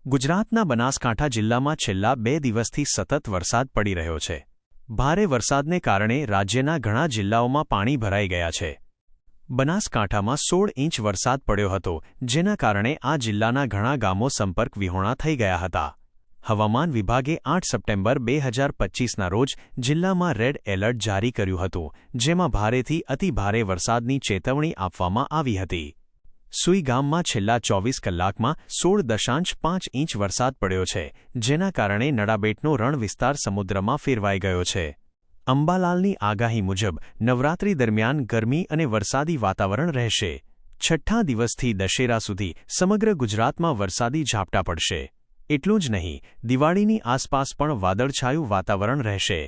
ગુજરાતના બનાસકાંઠા જિલ્લામાં છેલ્લા 2 દિવસથી સતત વરસાદ પડી રહ્યો છે. ભારે વરસાદને કારણે રાજ્યના ઘણા જિલ્લાઓમાં પાણી ભરાઈ ગયા છે. બનાસકાંઠામાં 16 ઇંચ વરસાદ પડ્યો હતો, જેના કારણે આ જિલ્લાના ઘણા ગામો સંપર્ક વિહોણા થઈ ગયા હતા. હવામાન વિભાગે 8 સપ્ટેમ્બર 2025ના રોજ જિલ્લામાં રેડ એલર્ટ જારી કર્યું હતું, જેમાં ભારેથી અતિભારે વરસાદની ચેતવણી આપવામાં આવી હતી. સુઈ ગામમાં છેલ્લા 24 કલાકમાં 16.5 ઇંચ વરસાદ પડ્યો છે, જેના કારણે નડાબેટનો રણ વિસ્તાર સમુદ્રમાં ફેરવાઈ ગયો છે. અંબાલાલની આગાહી મુજબ નવરાત્રી દરમિયાન ગરમી અને વરસાદી વાતાવરણ રહેશે. 6ઠ્ઠા દિવસથી દશેરા સુધી સમગ્ર ગુજરાતમાં વરસાદી ઝાપટા પડશે. એટલું જ નહીં, દિવાળીની આસપાસ પણ વાદળછાયું વાતાવરણ રહેશે.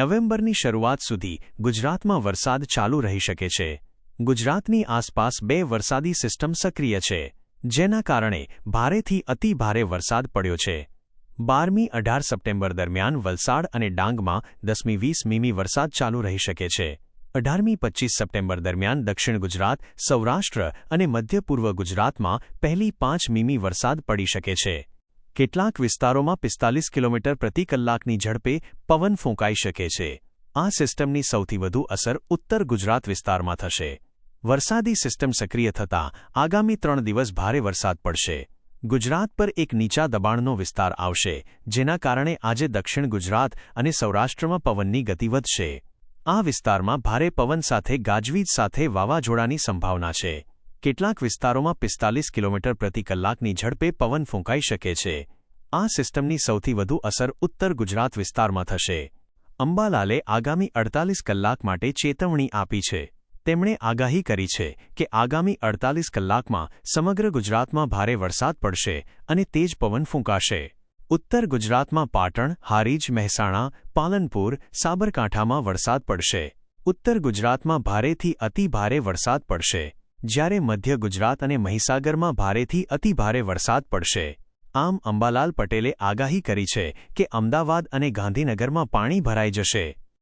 નવેમ્બરની શરૂઆત સુધી ગુજરાતમાં વરસાદ ચાલુ રહી શકે છે. ગુજરાતની આસપાસ 2 વરસાદી સિસ્ટમ સક્રિય છે, જેના કારણે ભારેથી અતિભારે વરસાદ પડ્યો છે. 12મી-18 સપ્ટેમ્બર દરમિયાન વલસાડ અને ડાંગમાં 10મી-20 મીમી વરસાદ ચાલુ રહી શકે છે. 18મી-25 સપ્ટેમ્બર દરમિયાન દક્ષિણ ગુજરાત, સૌરાષ્ટ્ર અને મધ્ય પૂર્વ ગુજરાતમાં પહેલી 5 મીમી વરસાદ પડી શકે છે. કેટલાક વિસ્તારોમાં 45 કિલોમીટર પ્રતિ કલાકની ઝડપે પવન ફૂંકાઈ શકે છે. આ સિસ્ટમની સૌથી વધુ અસર ઉત્તર ગુજરાત વિસ્તારમાં થશે. વરસાદી સિસ્ટમ સક્રિય થતાં આગામી 3 દિવસ ભારે વરસાદ પડશે. ગુજરાત પર એક નીચા દબાણનો વિસ્તાર આવશે, જેના કારણે આજે દક્ષિણ ગુજરાત અને સૌરાષ્ટ્રમાં પવનની ગતિ વધશે. આ વિસ્તારમાં ભારે પવન સાથે ગાજવીજ સાથે વાવાઝોડાની સંભાવના છે. કેટલાક વિસ્તારોમાં 45 કિલોમીટર પ્રતિ કલાકની ઝડપે પવન ફૂંકાઈ શકે છે. આ સિસ્ટમની સૌથી વધુ અસર ઉત્તર ગુજરાત વિસ્તારમાં થશે. અંબાલાલે આગામી 48 કલાક માટે ચેતવણી આપી છે. તેમણે આગાહી કરી છે કે આગામી 48 કલાકમાં સમગ્ર ગુજરાતમાં ભારે વરસાદ પડશે અને તેજ પવન ફૂંકાશે. ઉત્તર ગુજરાતમાં પાટણ, હારીજ, મહેસાણા, પાલનપુર, સાબરકાંઠામાં વરસાદ પડશે. ઉત્તર ગુજરાતમાં ભારેથી અતિભારે વરસાદ પડશે, જ્યારે મધ્ય ગુજરાત અને મહીસાગરમાં ભારેથી અતિભારે વરસાદ પડશે. આમ અંબાલાલ પટેલે આગાહી કરી છે કે અમદાવાદ અને ગાંધીનગરમાં પાણી ભરાઈ જશે.